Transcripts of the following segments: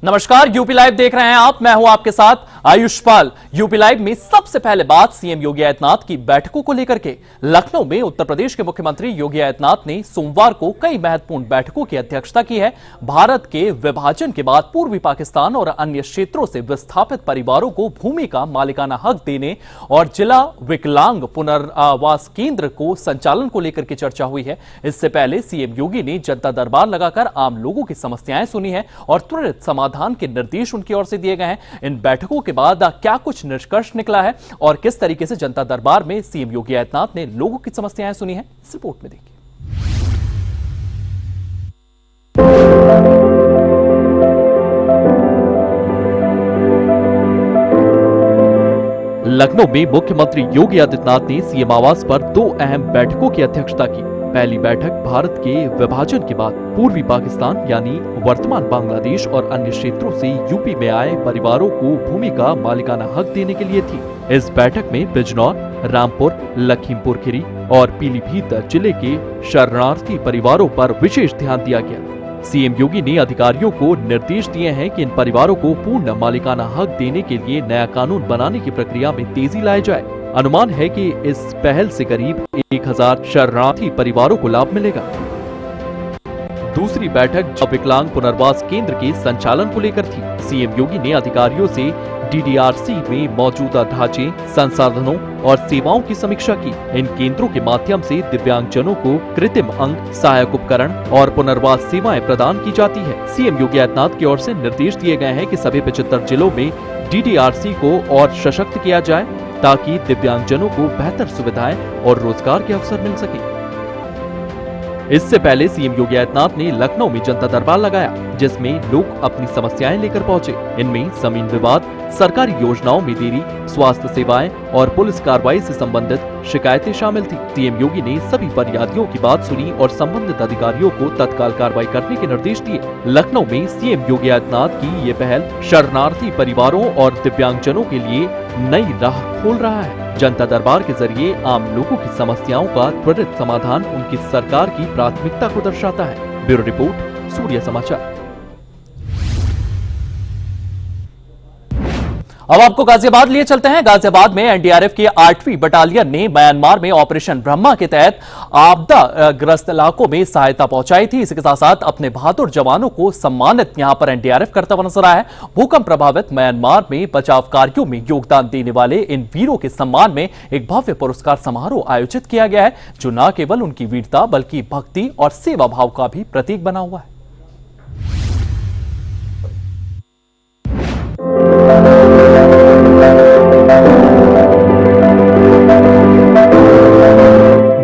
नमस्कार, UP live देख रहे हैं आप। मैं हूं आपके साथ आयुष पाल। यूपी लाइव में सबसे पहले बात सीएम योगी आदित्यनाथ की बैठकों को लेकर के। लखनऊ में उत्तर प्रदेश के मुख्यमंत्री योगी आदित्यनाथ ने सोमवार को कई महत्वपूर्ण बैठकों की अध्यक्षता की है। भारत के विभाजन के बाद पूर्वी पाकिस्तान और अन्य क्षेत्रों से विस्थापित परिवारों को भूमि का मालिकाना हक देने और जिला विकलांग पुनर्वास केंद्र को संचालन को लेकर के चर्चा हुई है। इससे पहले सीएम योगी ने जनता दरबार लगाकर आम लोगों की समस्याएं सुनी है और त्वरित समाधान के निर्देश उनकी ओर से दिए गए हैं। इन बैठकों के बाद क्या कुछ निष्कर्ष निकला है और किस तरीके से जनता दरबार में सीएम योगी आदित्यनाथ ने लोगों की समस्याएं सुनी है, इस रिपोर्ट में देखिए। लखनऊ में मुख्यमंत्री योगी आदित्यनाथ ने सीएम आवास पर दो अहम बैठकों की अध्यक्षता की। पहली बैठक भारत के विभाजन के बाद पूर्वी पाकिस्तान यानी वर्तमान बांग्लादेश और अन्य क्षेत्रों से यूपी में आए परिवारों को भूमि का मालिकाना हक देने के लिए थी। इस बैठक में बिजनौर, रामपुर, लखीमपुर खीरी और पीलीभीत जिले के शरणार्थी परिवारों पर विशेष ध्यान दिया गया। सीएम योगी ने अधिकारियों को निर्देश दिए हैं कि इन परिवारों को पूर्ण मालिकाना हक देने के लिए नया कानून बनाने की प्रक्रिया में तेजी लाई जाए। अनुमान है कि इस पहल से करीब 1000 शरणार्थी परिवारों को लाभ मिलेगा। दूसरी बैठक विकलांग पुनर्वास केंद्र के संचालन को लेकर थी। सीएम योगी ने अधिकारियों से डीडीआरसी में मौजूदा ढांचे, संसाधनों और सेवाओं की समीक्षा की। इन केंद्रों के माध्यम से दिव्यांगजनों को कृत्रिम अंग, सहायक उपकरण और पुनर्वास सेवाएं प्रदान की जाती है। सीएम योगी आदित्यनाथ की ओर से निर्देश दिए गए हैं कि सभी 75 जिलों में डीडीआरसी को और सशक्त किया जाए ताकि दिव्यांगजनों को बेहतर सुविधाएं और रोजगार के अवसर मिल सके। इससे पहले सीएम योगी आदित्यनाथ ने लखनऊ में जनता दरबार लगाया, जिसमें लोग अपनी समस्याएं लेकर पहुंचे। इनमें जमीन विवाद, सरकारी योजनाओं में देरी, स्वास्थ्य सेवाएं और पुलिस कार्रवाई से संबंधित शिकायतें शामिल थी। सीएम योगी ने सभी फरियादियों की बात सुनी और संबंधित अधिकारियों को तत्काल कार्रवाई करने के निर्देश दिए। लखनऊ में सीएम योगी आदित्यनाथ की ये पहल शरणार्थी परिवारों और दिव्यांगजनों के लिए नई राह खोल रहा है। जनता दरबार के जरिए आम लोगों की समस्याओं का त्वरित समाधान उनकी सरकार की प्राथमिकता को दर्शाता है। ब्यूरो रिपोर्ट, सूर्य समाचार। अब आपको गाजियाबाद लिए चलते हैं। गाजियाबाद में एनडीआरएफ की 8वीं बटालियन ने म्यांमार में ऑपरेशन ब्रह्मा के तहत आपदा ग्रस्त इलाकों में सहायता पहुंचाई थी। इसके साथ साथ अपने बहादुर जवानों को सम्मानित यहां पर एनडीआरएफ करता हुआ नजर आया है। भूकंप प्रभावित म्यांमार में बचाव कार्यों में योगदान देने वाले इन वीरों के सम्मान में एक भव्य पुरस्कार समारोह आयोजित किया गया है, जो न केवल उनकी वीरता बल्कि भक्ति और सेवा भाव का भी प्रतीक बना हुआ है।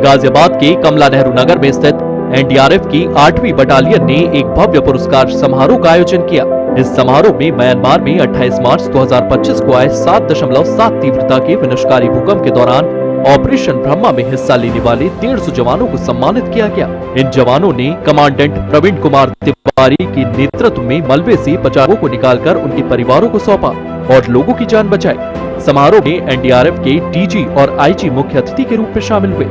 गाजियाबाद के कमला नेहरू नगर में स्थित एनडीआरएफ की 8वीं बटालियन ने एक भव्य पुरस्कार समारोह का आयोजन किया। इस समारोह में म्यांमार में 28 मार्च 2025 को आए 7.7 तीव्रता के विनाशकारी भूकंप के दौरान ऑपरेशन ब्रह्मा में हिस्सा लेने वाले 150 जवानों को सम्मानित किया गया। इन जवानों ने कमांडेंट प्रवीण कुमार तिवारी के नेतृत्व में मलबे से 50 को निकालकर उनके परिवारों को सौंपा और लोगों की जान बचाई। समारोह में एनडीआरएफ के डीजी और आईजी मुख्य अतिथि के रूप में शामिल हुए।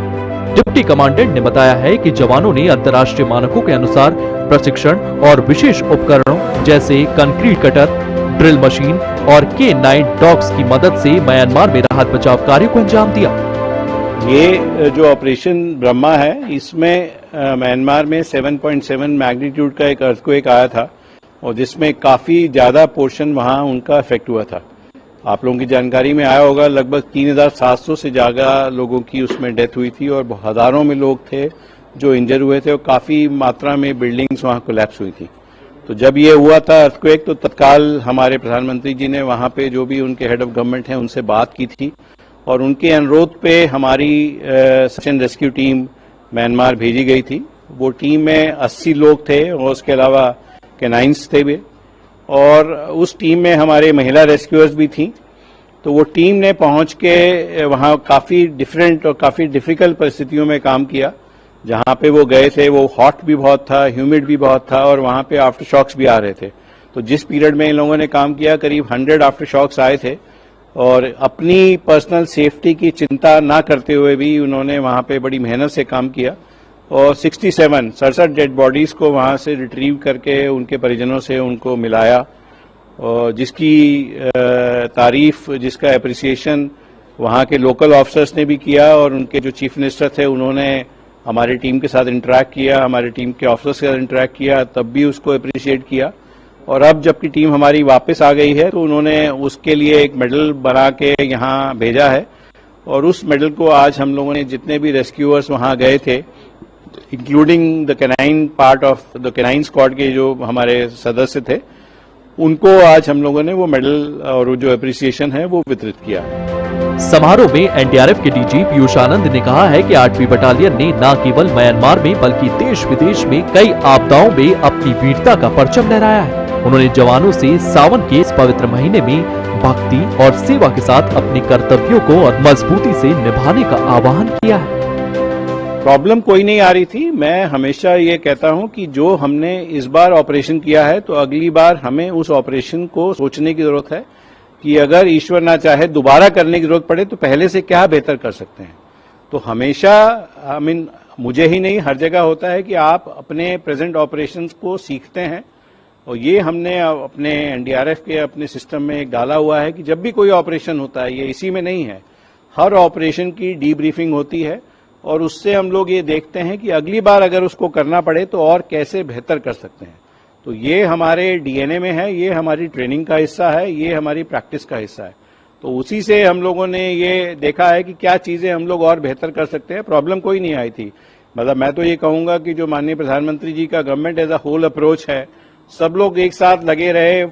डिप्टी कमांडेंट ने बताया है कि जवानों ने अंतर्राष्ट्रीय मानकों के अनुसार प्रशिक्षण और विशेष उपकरणों जैसे कंक्रीट कटर, ड्रिल मशीन और K9 डॉग्स की मदद से म्यांमार में राहत बचाव कार्य को अंजाम दिया। ये जो ऑपरेशन ब्रह्मा है, इसमें म्यांमार में 7.7 मैग्नीट्यूड का एक अर्थक्वेक आया था और जिसमें काफी ज्यादा पोर्शन वहां उनका इफेक्ट हुआ था। आप लोगों की जानकारी में आया होगा, लगभग 3700 से ज्यादा लोगों की उसमें डेथ हुई थी और हजारों में लोग थे जो इंजर हुए थे और काफी मात्रा में बिल्डिंग्स वहां कोलैप्स हुई थी। तो जब ये हुआ था अर्थक्वेक, तो तत्काल हमारे प्रधानमंत्री जी ने वहां पे जो भी उनके हेड ऑफ गवर्नमेंट हैं उनसे बात की थी और उनके अनुरोध पे हमारी search and rescue team Myanmar भेजी गई थी। वो टीम में 80 लोग थे और उसके अलावा कैनाइंस थे भी, और उस टीम में हमारे महिला रेस्क्यूअर्स भी थी। तो वो टीम ने पहुंच के वहां काफी डिफरेंट और काफी डिफिकल्ट परिस्थितियों में काम किया। जहां पे वो गए थे वो हॉट भी बहुत था, ह्यूमिड भी बहुत था और वहां पे आफ्टर शॉक्स भी आ रहे थे। तो जिस पीरियड में इन लोगों ने काम किया, करीब 100 आफ्टर शॉक्स आए थे और अपनी पर्सनल सेफ्टी की चिंता ना करते हुए भी उन्होंने वहां पे बड़ी मेहनत से काम किया और 67 डेड बॉडीज को वहां से रिट्रीव करके उनके परिजनों से उनको मिलाया और जिसकी तारीफ, जिसका एप्रिसिएशन वहाँ के लोकल ऑफिसर्स ने भी किया और उनके जो चीफ मिनिस्टर थे उन्होंने हमारी टीम के साथ इंटरेक्ट किया, हमारी टीम के ऑफिसर्स के साथ इंटरेक्ट किया, तब भी उसको अप्रिशिएट किया। और अब जबकि टीम हमारी वापस आ गई है तो उन्होंने उसके लिए एक मेडल बना के यहाँ भेजा है और उस मेडल को आज हम लोगों ने जितने भी रेस्क्यूअर्स वहाँ गए थे, including the canine part of the canine squad के जो हमारे सदस्य थे, उनको आज हम लोगों ने वो मेडल और जो अप्रिसिएशन है वो वितरित किया। समारोह में एनडीआरएफ के डीजी पीयूष आनंद ने कहा है कि 8वीं बटालियन ने न केवल म्यांमार में बल्कि देश विदेश में कई आपदाओं में अपनी वीरता का परचम लहराया है। उन्होंने जवानों से सावन के इस पवित्र महीने में भक्ति और सेवा के साथ अपने कर्तव्यों को और मजबूती से निभाने का आह्वान किया है। प्रॉब्लम कोई नहीं आ रही थी। मैं हमेशा ये कहता हूं कि जो हमने इस बार ऑपरेशन किया है तो अगली बार हमें उस ऑपरेशन को सोचने की जरूरत है कि अगर ईश्वर ना चाहे दोबारा करने की जरूरत पड़े तो पहले से क्या बेहतर कर सकते हैं। तो हमेशा मुझे ही नहीं, हर जगह होता है कि आप अपने प्रेजेंट ऑपरेशंस को सीखते हैं और ये हमने अपने एनडीआरएफ के अपने सिस्टम में एक डाला हुआ है कि जब भी कोई ऑपरेशन होता है, ये इसी में नहीं है, हर ऑपरेशन की डीब्रीफिंग होती है और उससे हम लोग ये देखते हैं कि अगली बार अगर उसको करना पड़े तो और कैसे बेहतर कर सकते हैं। तो ये हमारे डीएनए में है, ये हमारी ट्रेनिंग का हिस्सा है, ये हमारी प्रैक्टिस का हिस्सा है। तो उसी से हम लोगों ने ये देखा है कि क्या चीजें हम लोग और बेहतर कर सकते हैं। प्रॉब्लम कोई नहीं आई थी। मतलब मैं तो ये कहूंगा कि जो माननीय प्रधानमंत्री जी का government as a whole approach है, सब लोग एक साथ लगे रहे।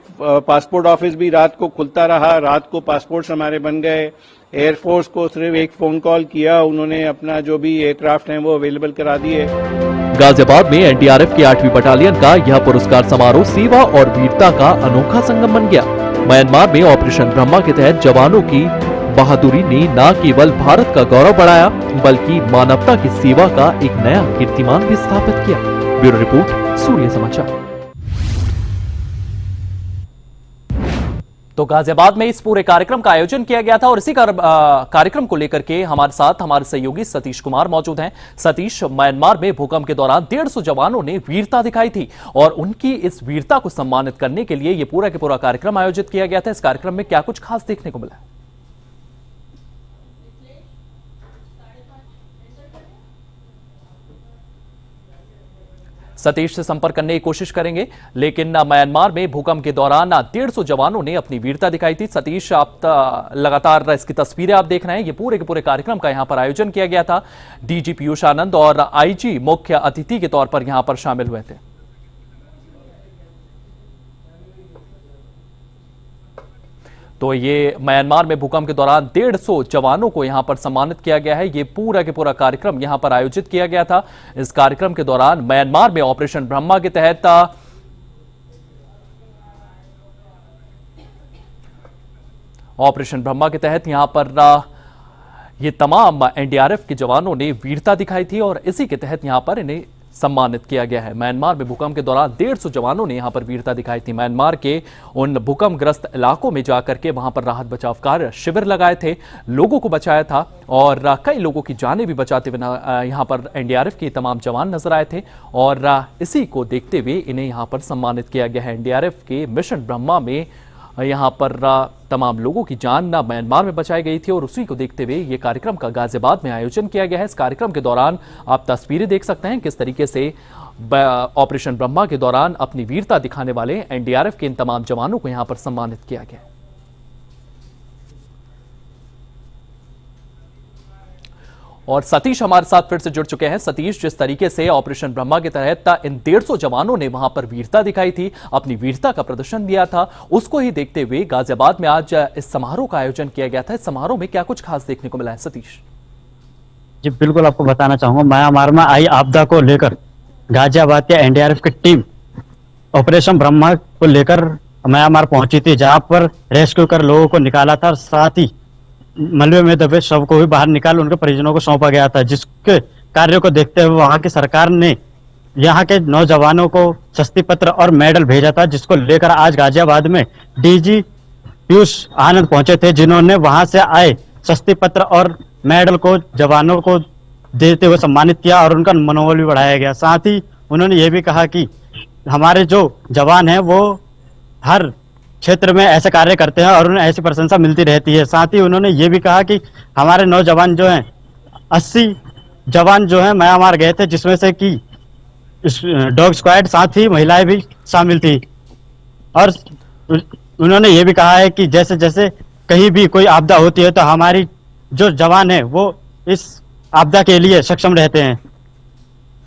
पासपोर्ट ऑफिस भी रात को खुलता रहा, रात को पासपोर्ट्स हमारे बन गए। एयरफोर्स को सिर्फ एक फोन कॉल किया, उन्होंने अपना जो भी एयरक्राफ्ट हैं वो अवेलेबल करा दिए। गाजियाबाद में एनडीआरएफ की 8वीं बटालियन का यह पुरस्कार समारोह सेवा और वीरता का अनोखा संगम बन गया। म्यांमार में ऑपरेशन ब्रह्मा के तहत जवानों की बहादुरी ने न केवल भारत का गौरव बढ़ाया बल्कि मानवता की सेवा का एक नया कीर्तिमान भी स्थापित किया। ब्यूरो रिपोर्ट, सूर्य समाचार। तो गाजियाबाद में इस पूरे कार्यक्रम का आयोजन किया गया था और इसी कार्यक्रम को लेकर के हमारे साथ हमारे सहयोगी सतीश कुमार मौजूद हैं। सतीश, म्यांमार में भूकंप के दौरान 150 जवानों ने वीरता दिखाई थी और उनकी इस वीरता को सम्मानित करने के लिए यह पूरा के पूरा कार्यक्रम आयोजित किया गया था। इस कार्यक्रम में क्या कुछ खास देखने को मिला? सतीश से संपर्क करने की कोशिश करेंगे, लेकिन म्यांमार में भूकंप के दौरान 150 जवानों ने अपनी वीरता दिखाई थी। सतीश, आप लगातार इसकी तस्वीरें आप देख रहे हैं। ये पूरे के पूरे कार्यक्रम का यहां पर आयोजन किया गया था। डीजी पीयूष आनंद और आईजी मुख्य अतिथि के तौर पर यहां पर शामिल हुए थे। तो ये म्यांमार में भूकंप के दौरान 150 जवानों को यहां पर सम्मानित किया गया है। ये पूरा के पूरा कार्यक्रम यहां पर आयोजित किया गया था। इस कार्यक्रम के दौरान म्यांमार में ऑपरेशन ब्रह्मा के तहत यहां पर ये तमाम एनडीआरएफ के जवानों ने वीरता दिखाई थी और इसी के तहत यहां पर इन्हें सम्मानित किया गया है। म्यांमार में भूकंप के दौरान 150 जवानों ने यहां पर वीरता दिखाई थी। म्यांमार के उन भूकंपग्रस्त इलाकों में जाकर के वहां पर राहत बचाव कार्य शिविर लगाए थे, लोगों को बचाया था और कई लोगों की जानें भी बचाते हुए यहां पर एनडीआरएफ के तमाम जवान नजर आए थे और इसी को देखते हुए इन्हें यहां पर सम्मानित किया गया है। एनडीआरएफ के मिशन ब्रह्मा में यहां पर तमाम लोगों की जान म्यांमार में बचाई गई थी और उसी को देखते हुए ये कार्यक्रम का गाजियाबाद में आयोजन किया गया है। इस कार्यक्रम के दौरान आप तस्वीरें देख सकते हैं किस तरीके से ऑपरेशन ब्रह्मा के दौरान अपनी वीरता दिखाने वाले एनडीआरएफ के इन तमाम जवानों को यहां पर सम्मानित किया गया। और सतीश हमारे साथ फिर से जुड़ चुके हैं। सतीश, जिस तरीके से ऑपरेशन ब्रह्मा के तहत इन 150 जवानों ने वहां पर वीरता दिखाई थी, अपनी वीरता का प्रदर्शन दिया था, उसको ही देखते हुए गाजियाबाद में आज इस समारोह का आयोजन किया गया था। इस समारोह में क्या कुछ खास देखने को मिला है सतीश? जी बिल्कुल, आपको बताना चाहूंगा, म्यांमार में आई आपदा को लेकर गाजियाबाद के एनडीआरएफ की टीम ऑपरेशन ब्रह्मा को लेकर म्यांमार पहुंची थी, जहां पर रेस्क्यू कर लोगों को निकाला था और साथ ही मलबे में दबे शव को भी बाहर निकाल उनके परिजनों को सौंपा गया था। जिसके कार्य को देखते हुए वहां की सरकार ने यहाँ के नौजवानों को शस्ति पत्र और मेडल भेजा था, जिसको लेकर आज गाजियाबाद में डीजी पीयूष आनंद पहुंचे थे, जिन्होंने वहां से आए शस्ति पत्र और मेडल को जवानों को देते हुए सम्मानित किया और उनका मनोबल भी बढ़ाया गया। साथ ही उन्होंने ये भी कहा कि हमारे जो जवान हैं वो हर क्षेत्र में ऐसे कार्य करते हैं और उन्हें ऐसी प्रशंसा मिलती रहती है। साथ ही उन्होंने ये भी कहा कि हमारे नौजवान जो हैं 80 जवान जो हैं म्यांमार गए थे, जिसमें से कि डॉग स्क्वाड साथ ही महिलाएं भी शामिल थी। और उन्होंने ये भी कहा है कि जैसे जैसे कहीं भी कोई आपदा होती है तो हमारी जो जवान है वो इस आपदा के लिए सक्षम रहते हैं।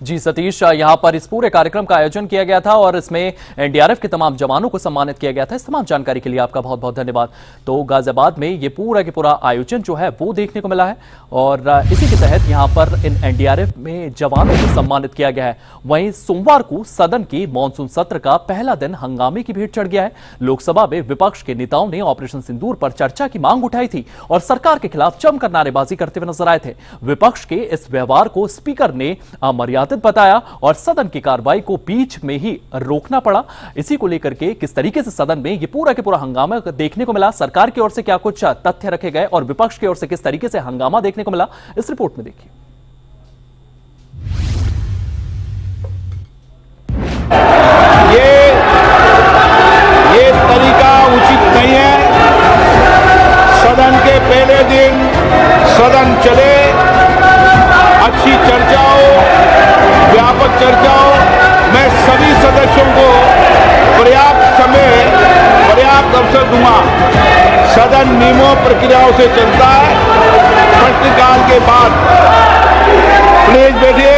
जी सतीश, यहां पर इस पूरे कार्यक्रम का आयोजन किया गया था और इसमें एनडीआरएफ के तमाम जवानों को सम्मानित किया गया था। इस तमाम जानकारी के लिए आपका बहुत बहुत धन्यवाद। तो गाजियाबाद में ये पूरा के पूरा आयोजन जो है वो देखने को मिला है और इसी के तहत यहां पर इन एनडीआरएफ में जवानों को सम्मानित किया गया है। वहीं सोमवार को सदन के मानसून सत्र का पहला दिन हंगामे की भेंट चढ़ गया है। लोकसभा में विपक्ष के नेताओं ने ऑपरेशन सिंदूर पर चर्चा की मांग उठाई थी और सरकार के खिलाफ जमकर नारेबाजी करते हुए नजर आए थे। विपक्ष के इस व्यवहार को स्पीकर ने अमर्यादित बताया और सदन की कार्रवाई को बीच में ही रोकना पड़ा। इसी को लेकर के किस तरीके से सदन में ये पूरा के पूरा हंगामा देखने को मिला, सरकार की ओर से क्या कुछ तथ्य रखे गए और विपक्ष की ओर से किस तरीके से हंगामा देखने को मिला, इस रिपोर्ट में देखिए। ये तरीका उचित नहीं है। सदन के पहले दिन सदन चले, अच्छी चर्चा हो, व्यापक चर्चा हो। मैं सभी सदस्यों को पर्याप्त समय, पर्याप्त अवसर दूंगा। सदन नियमों प्रक्रियाओं से चलता है। प्रश्नकाल के बाद प्लीज बैठिए।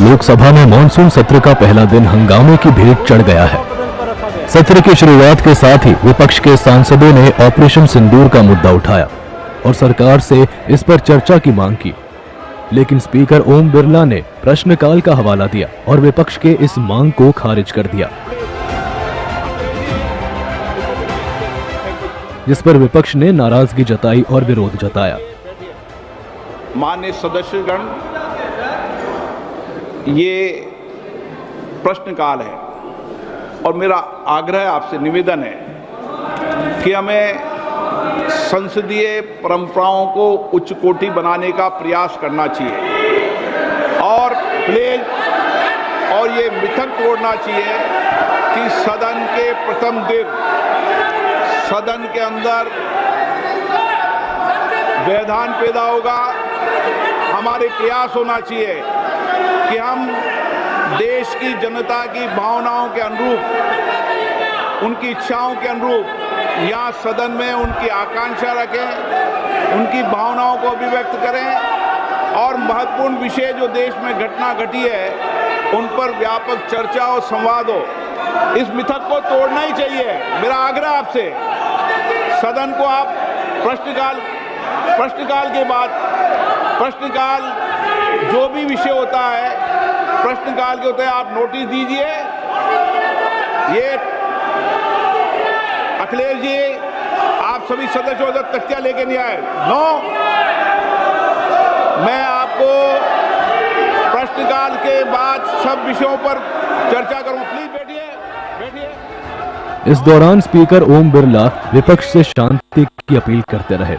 लोकसभा में मानसून सत्र का पहला दिन हंगामे की भेंट चढ़ गया है। सत्र की शुरुआत के साथ ही विपक्ष के सांसदों ने ऑपरेशन सिंदूर का मुद्दा उठाया और सरकार से इस पर चर्चा की मांग की, लेकिन स्पीकर ओम बिरला ने प्रश्नकाल का हवाला दिया और विपक्ष के इस मांग को खारिज कर दिया, जिस पर विपक्ष ने नाराजगी जताई और विरोध जताया। माननीय सदस्यगण, ये प्रश्नकाल है और मेरा आग्रह आपसे निवेदन है कि हमें संसदीय परंपराओं को उच्च कोटि बनाने का प्रयास करना चाहिए और प्लीज और ये मिथक तोड़ना चाहिए कि सदन के प्रथम दिन सदन के अंदर व्यवधान पैदा होगा। हमारे प्रयास होना चाहिए कि हम देश की जनता की भावनाओं के अनुरूप, उनकी इच्छाओं के अनुरूप यहाँ सदन में उनकी आकांक्षा रखें, उनकी भावनाओं को अभिव्यक्त करें और महत्वपूर्ण विषय जो देश में घटना घटी है उन पर व्यापक चर्चा और संवाद हो। इस मिथक को तोड़ना ही चाहिए। मेरा आग्रह आपसे, सदन को आप प्रश्नकाल के बाद प्रश्नकाल जो भी विषय होता है प्रश्नकाल के होते हैं, आप नोटिस दीजिए। ये अखिलेश जी, आप सभी सदस्यों से तख्तियां लेके नहीं आए। नो, मैं आपको प्रश्नकाल के बाद सब विषयों पर चर्चा करूं। प्लीज बैठिए, बैठिए। इस दौरान स्पीकर ओम बिरला विपक्ष से शांति की अपील करते रहे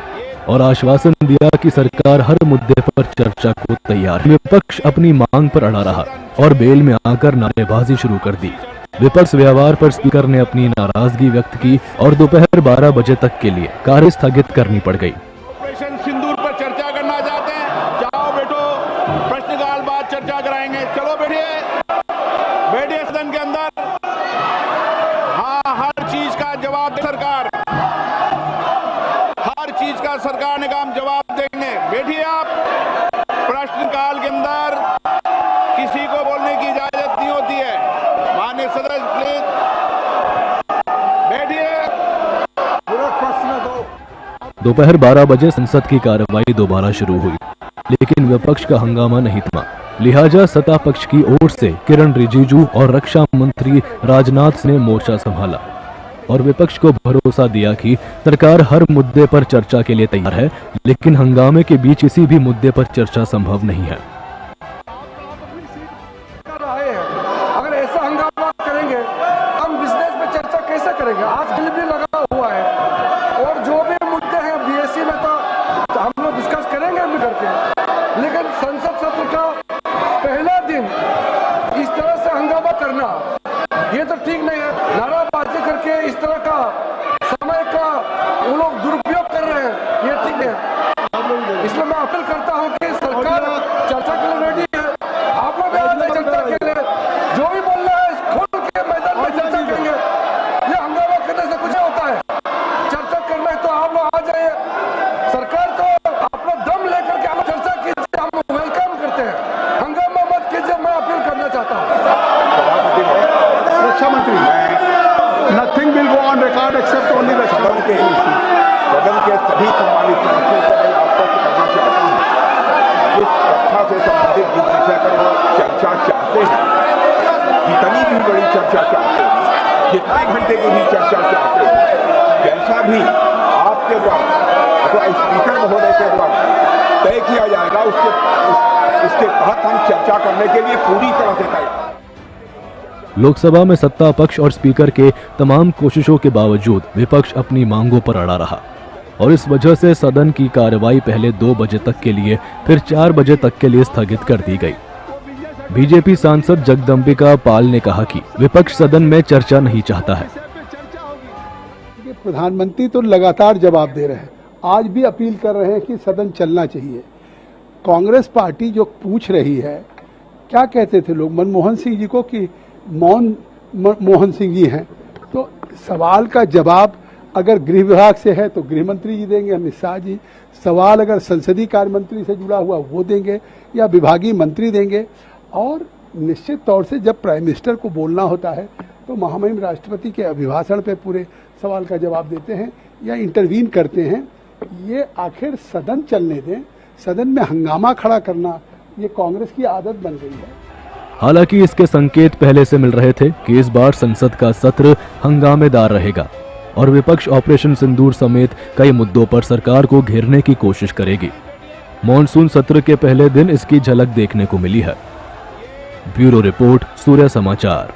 और आश्वासन दिया कि सरकार हर मुद्दे पर चर्चा को तैयार है। विपक्ष अपनी मांग पर अड़ा रहा और बेल में आकर नारेबाजी शुरू कर दी। विपक्ष व्यवहार पर स्पीकर ने अपनी नाराजगी व्यक्त की और दोपहर 12 बजे तक के लिए कार्य स्थगित करनी पड़ गई। ऑपरेशन सिंदूर पर चर्चा करना चाहते हैं, जाओ बैठो, प्रश्नकाल बाद चर्चा कराएंगे। चलो बैठिए, बैठिए सदन के अंदर। हाँ, हर चीज का जवाब दे सरकार, हर चीज का सरकार ने कहा हम जवाब देंगे। बैठिए आप। प्रश्नकाल के अंदर किसी को बोलने की इजाजत नहीं होती है। माननीय सदस्य प्लीज बैठिए। पूरा प्रश्न दो। दोपहर 12 बजे संसद की कार्रवाई दोबारा शुरू हुई, लेकिन विपक्ष का हंगामा नहीं थमा। लिहाजा सत्ता पक्ष की ओर से किरण रिजिजू और रक्षा मंत्री राजनाथ ने मोर्चा संभाला और विपक्ष को भरोसा दिया कि सरकार हर मुद्दे पर चर्चा के लिए तैयार है, लेकिन हंगामे के बीच किसी भी मुद्दे पर चर्चा संभव नहीं है। अगर ऐसा हंगामा करेंगे हम बिजनेस में चर्चा कैसे करेंगे? आज बिल भी लगा हुआ है और जो भी मुद्दे हैं बीएससी में तो हम लोग डिस्कस करेंगे भी करके, लेकिन संसद सत्र का पहला दिन इस तरह से हंगामा करना चर्चा चाहते हैं, जितने घंटे की भी चर्चा चाहते हैं, जैसा भी आपके द्वारा अथवा स्पीकर महोदय के द्वारा तय किया जाएगा उसके तहत हम चर्चा करने के लिए पूरी तरह से तैयार। लोकसभा में सत्ता पक्ष और स्पीकर के तमाम कोशिशों के बावजूद विपक्ष अपनी मांगों पर अड़ा रहा और इस वजह से सदन की कार्रवाई पहले 2 बजे तक के लिए फिर 4 बजे तक के लिए स्थगित कर दी गई। बीजेपी सांसद जगदम्बिका पाल ने कहा कि विपक्ष सदन में चर्चा नहीं चाहता है। प्रधानमंत्री तो लगातार जवाब दे रहे हैं, आज भी अपील कर रहे हैं कि सदन चलना चाहिए। कांग्रेस पार्टी जो पूछ रही है, क्या कहते थे लोग मनमोहन सिंह जी को कि मौन मोहन सिंह जी हैं, तो सवाल का जवाब अगर गृह विभाग से है तो गृह मंत्री जी देंगे, अमित शाह जी। सवाल अगर संसदीय कार्य मंत्री से जुड़ा हुआ वो देंगे या विभागीय मंत्री देंगे। और निश्चित तौर से जब प्राइम मिनिस्टर को बोलना होता है तो महामहिम राष्ट्रपति के अभिभाषण पे पूरे सवाल का जवाब देते हैं या इंटरवीन करते हैं। ये आखिर सदन चलने दें, सदन में हंगामा खड़ा करना ये कांग्रेस की आदत बन गई है। हालांकि इसके संकेत पहले से मिल रहे थे कि इस बार संसद का सत्र हंगामेदार रहेगा और विपक्ष ऑपरेशन सिंदूर समेत कई मुद्दों पर सरकार को घेरने की कोशिश करेगी। मॉनसून सत्र के पहले दिन इसकी झलक देखने को मिली है। ब्यूरो रिपोर्ट, सूर्य समाचार।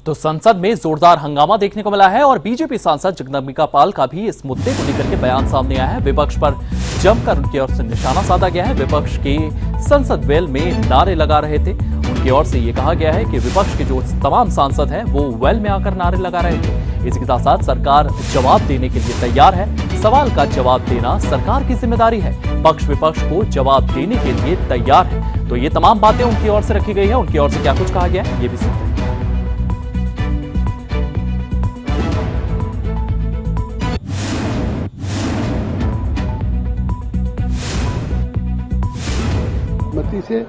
तो संसद में जोरदार हंगामा देखने को मिला है और बीजेपी सांसद जगदम्बिका पाल का भी इस मुद्दे को लेकर के बयान सामने आया है। विपक्ष पर जमकर उनकी ओर से निशाना साधा गया है। विपक्ष के संसद वेल में नारे लगा रहे थे। उनकी ओर से ये कहा गया है कि विपक्ष के जो तमाम सांसद हैं वो वेल में आकर नारे लगा रहे थे। इसी के साथ साथ सरकार जवाब देने के लिए तैयार है। सवाल का जवाब देना सरकार की जिम्मेदारी है। पक्ष विपक्ष को जवाब देने के लिए तैयार है। तो ये तमाम बातें उनकी ओर से रखी गई है। उनकी ओर से क्या कुछ कहा गया है ये भी सुनते हैं। सहमति से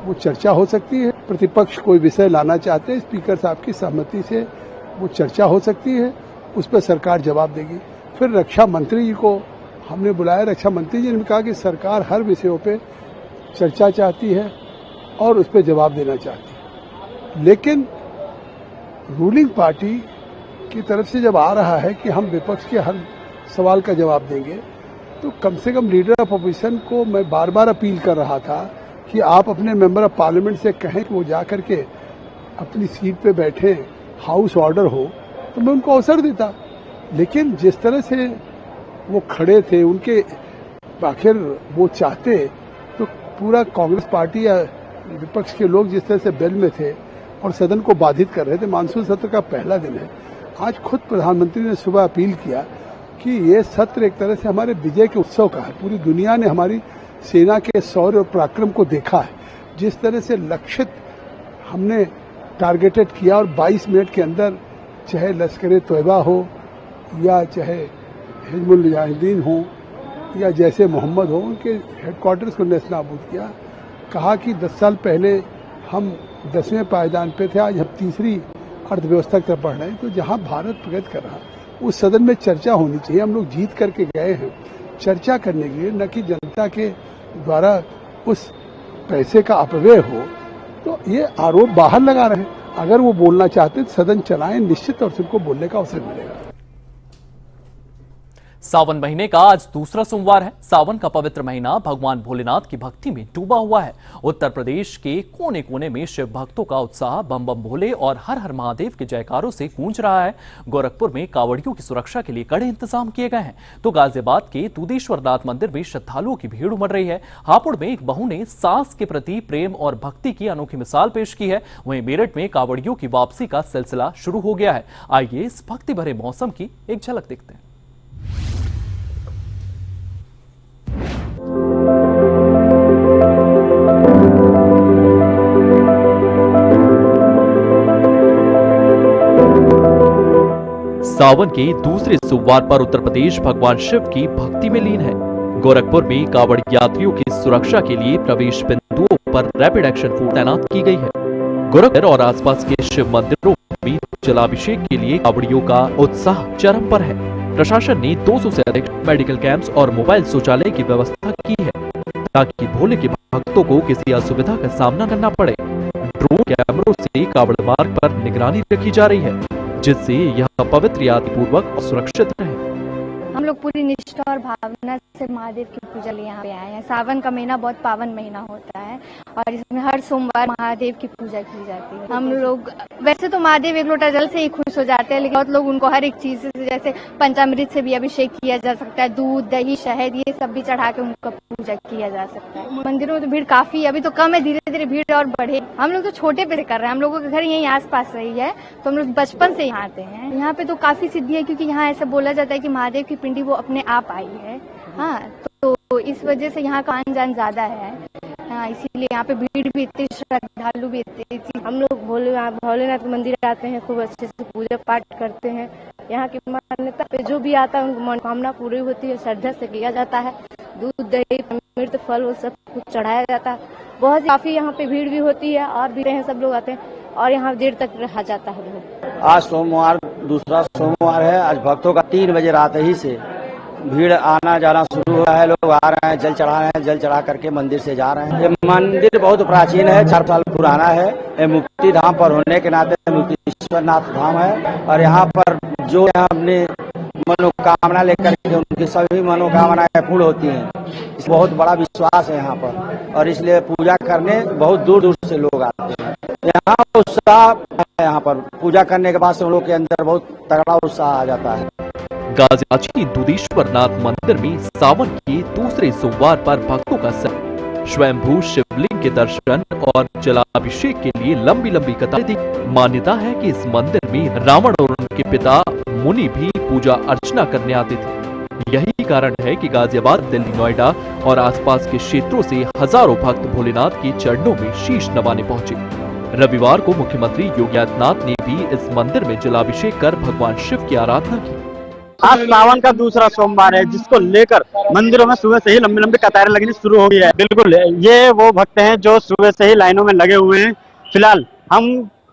वो चर्चा हो सकती है। प्रतिपक्ष कोई विषय लाना चाहते हैं, स्पीकर साहब की सहमति से वो चर्चा हो सकती है, उस पर सरकार जवाब देगी। फिर रक्षा मंत्री जी को हमने बुलाया। रक्षा मंत्री जी ने कहा कि सरकार हर विषयों पे चर्चा चाहती है और उस पर जवाब देना चाहती है। लेकिन रूलिंग पार्टी की तरफ से जब आ रहा है कि हम विपक्ष के हर सवाल का जवाब देंगे, तो कम से कम लीडर ऑफ अपोजिशन को मैं बार बार अपील कर रहा था कि आप अपने मेंबर ऑफ पार्लियामेंट से कहें कि वो जाकर के अपनी सीट पे बैठे, हाउस ऑर्डर हो, तो मैं उनको अवसर देता। लेकिन जिस तरह से वो खड़े थे, उनके आखिर वो चाहते, तो पूरा कांग्रेस पार्टी या विपक्ष के लोग जिस तरह से बेल में थे और सदन को बाधित कर रहे थे। मानसून सत्र का पहला दिन है। आज खुद प्रधानमंत्री ने सुबह अपील किया कि ये सत्र एक तरह से हमारे विजय के उत्सव का है। पूरी दुनिया ने हमारी सेना के शौर्य और पराक्रम को देखा है। जिस तरह से लक्षित हमने टारगेटेड किया और 22 मिनट के अंदर चाहे लश्कर तोयबा हो या चाहे हिजबुल मुजाहिदीन हो या जैसे मोहम्मद हो, उनके हेडक्वार्टर्स को नेस्तनाबूद किया। कहा कि 10 साल पहले हम 10वें पायदान पे थे, आज हम तीसरी अर्थव्यवस्था की तरफ बढ़ रहे हैं। तो जहां भारत प्रगति कर रहा है उस सदन में चर्चा होनी चाहिए। हम लोग जीत करके गए हैं चर्चा करने के लिए, न कि जनता के द्वारा उस पैसे का अपव्यय हो। तो ये आरोप बाहर लगा रहे हैं। अगर वो बोलना चाहते तो सदन चलाएं, निश्चित तौर से उनको बोलने का अवसर मिलेगा। सावन महीने का आज दूसरा सोमवार है। सावन का पवित्र महीना भगवान भोलेनाथ की भक्ति में डूबा हुआ है। उत्तर प्रदेश के कोने कोने में शिव भक्तों का उत्साह बम बम भोले और हर हर महादेव के जयकारों से गूंज रहा है। गोरखपुर में कांवड़ियों की सुरक्षा के लिए कड़े इंतजाम किए गए हैं। तो गाजियाबाद के तुदेश्वरनाथ मंदिर में श्रद्धालुओं की भीड़ उमड़ रही है। हापुड़ में एक बहू ने सांस के प्रति प्रेम और भक्ति की अनोखी मिसाल पेश की है। वहीं मेरठ में कांवड़ियों की वापसी का सिलसिला शुरू हो गया है। आइए इस भक्ति भरे मौसम की एक झलक देखते हैं। सावन के दूसरे सोमवार पर उत्तर प्रदेश भगवान शिव की भक्ति में लीन है। गोरखपुर में कांवड़ यात्रियों की सुरक्षा के लिए प्रवेश बिंदुओं पर रैपिड एक्शन फोर्स तैनात की गई है। गोरखपुर और आसपास के शिव मंदिरों में जलाभिषेक के लिए कांवड़ियों का उत्साह चरम पर है। प्रशासन ने 200 से अधिक मेडिकल कैंप्स और मोबाइल शौचालय की व्यवस्था की है ताकि भोले के भक्तों भक्तों को किसी असुविधा का सामना करना पड़े। ड्रोन कैमरों से कावड़ मार्ग पर निगरानी रखी जा रही है, जिससे यह पवित्र यात्रा पूर्वक और सुरक्षित रहे। हम लोग पूरी निष्ठा और भावना से महादेव की पूजा लिए यहाँ पे आए हैं। सावन का महीना बहुत पावन महीना होता है और इसमें हर सोमवार महादेव की पूजा की जाती है। हम लोग वैसे तो महादेव एक लोटा जल से ही खुश हो जाते हैं, लेकिन बहुत लोग उनको हर एक चीज से, जैसे पंचामृत से भी अभिषेक किया जा सकता है, दूध दही शहद ये सब भी चढ़ा के उनका पूजा किया जा सकता है। मंदिरों में तो भीड़ काफी, अभी तो कम है, धीरे धीरे भीड़ और बढ़े। हम लोग तो छोटे पे कर रहे हैं, हम लोगों के घर यहीं आस पास रही है, तो हम लोग बचपन से यहाँ आते हैं। यहाँ पे तो काफी सिद्धि है, क्योंकि यहाँ ऐसा बोला जाता है कि महादेव की पिंडी वो अपने आप आई है। हाँ, तो इस वजह से यहाँ का आन जान ज्यादा है। हाँ, इसीलिए यहाँ पे भीड़ भी इतनी, श्रद्धालु भी इतनी। हम लोग भोलेनाथ के मंदिर आते हैं, खूब अच्छे से पूजा पाठ करते हैं। यहाँ की मान्यता पे जो भी आता है उनको मनोकामना पूरी होती है, श्रद्धा से किया जाता है। दूध दही अमृत फल वो सब कुछ चढ़ाया जाता है। बहुत काफी यहाँ पे भीड़ भी होती है और भी सब लोग आते हैं और यहाँ देर तक रहा जाता है। आज सोमवार दूसरा सोमवार है। आज भक्तों का 3 बजे रात ही से भीड़ आना जाना शुरू हुआ है। लोग आ रहे हैं, जल चढ़ा रहे हैं, जल चढ़ा करके मंदिर से जा रहे हैं। ये मंदिर बहुत प्राचीन है, 4 साल पुराना है। ये मुक्ति धाम पर होने के नाते मुक्तेश्वर नाथ धाम है और यहाँ पर जो अपने मनोकामना लेकर के उनकी सभी मनोकामनाएं पूर्ण होती हैं। इस बहुत बड़ा विश्वास है यहाँ पर और इसलिए पूजा करने बहुत दूर दूर से लोग आते हैं। यहाँ उत्साह है, यहाँ पर पूजा करने के बाद से उन लोग के अंदर बहुत तगड़ा उत्साह आ जाता है। गाजियाबाद दुधेश्वर नाथ मंदिर में सावन के दूसरे सोमवार पर भक्तों का स्वयंभू शिवलिंग के दर्शन और जलाभिषेक के लिए लंबी लंबी कतारें थी। मान्यता है कि इस मंदिर में रावण और उनके पिता मुनि भी पूजा अर्चना करने आते थे। यही कारण है कि गाजियाबाद, दिल्ली, नोएडा और आसपास के क्षेत्रों से हजारों भक्त भोलेनाथ के चरणों में शीश नवाने पहुंचे। रविवार को मुख्यमंत्री योगी आदित्यनाथ ने भी इस मंदिर में जलाभिषेक कर भगवान शिव की आराधना की। आज सावन का दूसरा सोमवार है, जिसको लेकर मंदिरों में सुबह से ही लंबी लंबी कतारें लगनी शुरू हो गई है। बिल्कुल, ये वो भक्त हैं जो सुबह से ही लाइनों में लगे हुए हैं। फिलहाल हम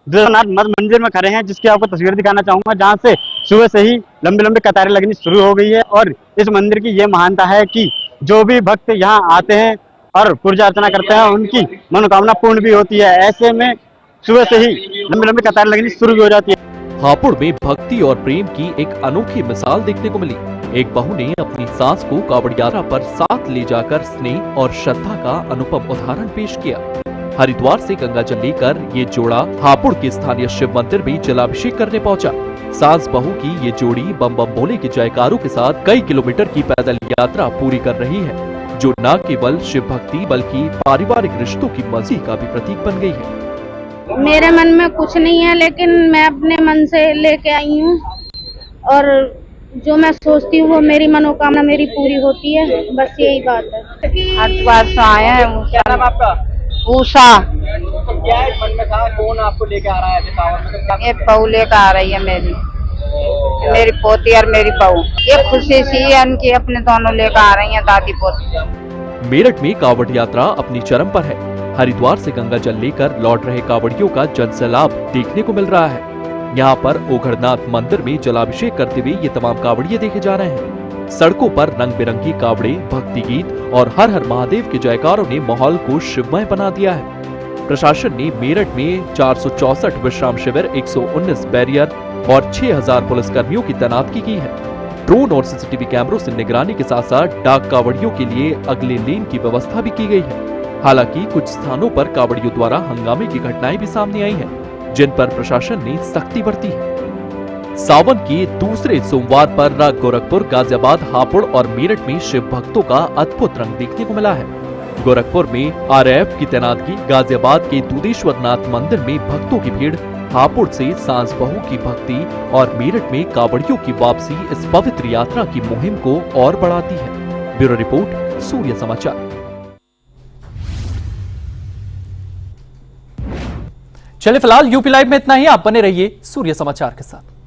दुधेश्वर मंदिर में खड़े हैं, जिसकी आपको तस्वीर दिखाना चाहूंगा, जहां से सुबह से ही लंबी लंबी कतारें लगनी शुरू हो गई है। और इस मंदिर की ये महानता है कि जो भी भक्त यहाँ आते हैं और पूजा अर्चना करते हैं, उनकी मनोकामना पूर्ण भी होती है। ऐसे में सुबह से ही लंबी लंबी कतारें लगनी शुरू भी हो जाती है। हापुड़ में भक्ति और प्रेम की एक अनोखी मिसाल देखने को मिली। एक बहू ने अपनी सास को कावड़ यात्रा पर साथ ले जाकर स्नेह और श्रद्धा का अनुपम उदाहरण पेश किया। हरिद्वार से गंगा जल लेकर ये जोड़ा हापुड़ के स्थानीय शिव मंदिर में जलाभिषेक करने पहुंचा। सास बहू की ये जोड़ी बम बम भोले के जयकारों के साथ कई किलोमीटर की पैदल यात्रा पूरी कर रही है, जो न केवल शिव भक्ति बल्कि पारिवारिक रिश्तों की मजबूती का भी प्रतीक बन गई है। मेरे मन में कुछ नहीं है, लेकिन मैं अपने मन से लेके आई हूँ और जो मैं सोचती हूँ वो मेरी मनोकामना मेरी पूरी होती है। बस यही बात है। हरिद्वार से आए हैं। क्या नाम आपका? उषा। क्या है मन में था? कौन आपको लेके आ रहा है सावन में? ये बहू लेकर आ रही है, मेरी पोती और मेरी बहू। ये खुशी सी है उनकी, अपने दोनों लेकर आ रही है, दादी पोती। मेरठ में कावड़ यात्रा अपनी चरम पर है। हरिद्वार से गंगा जल लेकर लौट रहे कावड़ियों का जनसैलाब देखने को मिल रहा है। यहाँ पर ओघड़नाथ मंदिर में जलाभिषेक करते हुए ये तमाम कावड़िए देखे जा रहे हैं। सड़कों पर रंग बिरंगी कावड़े, भक्ति गीत और हर हर महादेव के जयकारों ने माहौल को शिवमय बना दिया है। प्रशासन ने मेरठ में 464 विश्राम शिविर, 119 बैरियर और 6000 पुलिसकर्मियों की तैनाती की है। ड्रोन और सीसीटीवी कैमरों से निगरानी के साथ साथ डाक कावड़ियों के लिए अगले लेन की व्यवस्था भी की गई है। हालांकि कुछ स्थानों पर कावड़ियों द्वारा हंगामे की घटनाएं भी सामने आई हैं, जिन पर प्रशासन ने सख्ती बरती है। सावन के दूसरे सोमवार पर गोरखपुर, गाजियाबाद, हापुड़ और मेरठ में शिव भक्तों का अद्भुत रंग देखने को मिला है। गोरखपुर में आरएएफ की तैनाती, गाजियाबाद के दुधेश्वर नाथ मंदिर में भक्तों की भीड़, हापुड़ से सास बहू की भक्ति और मेरठ में कावड़ियों की वापसी इस पवित्र यात्रा की मुहिम को और बढ़ाती है। ब्यूरो रिपोर्ट, सूर्य समाचार। चलिए फिलहाल यूपी लाइव में इतना ही। आप बने रहिए सूर्य समाचार के साथ।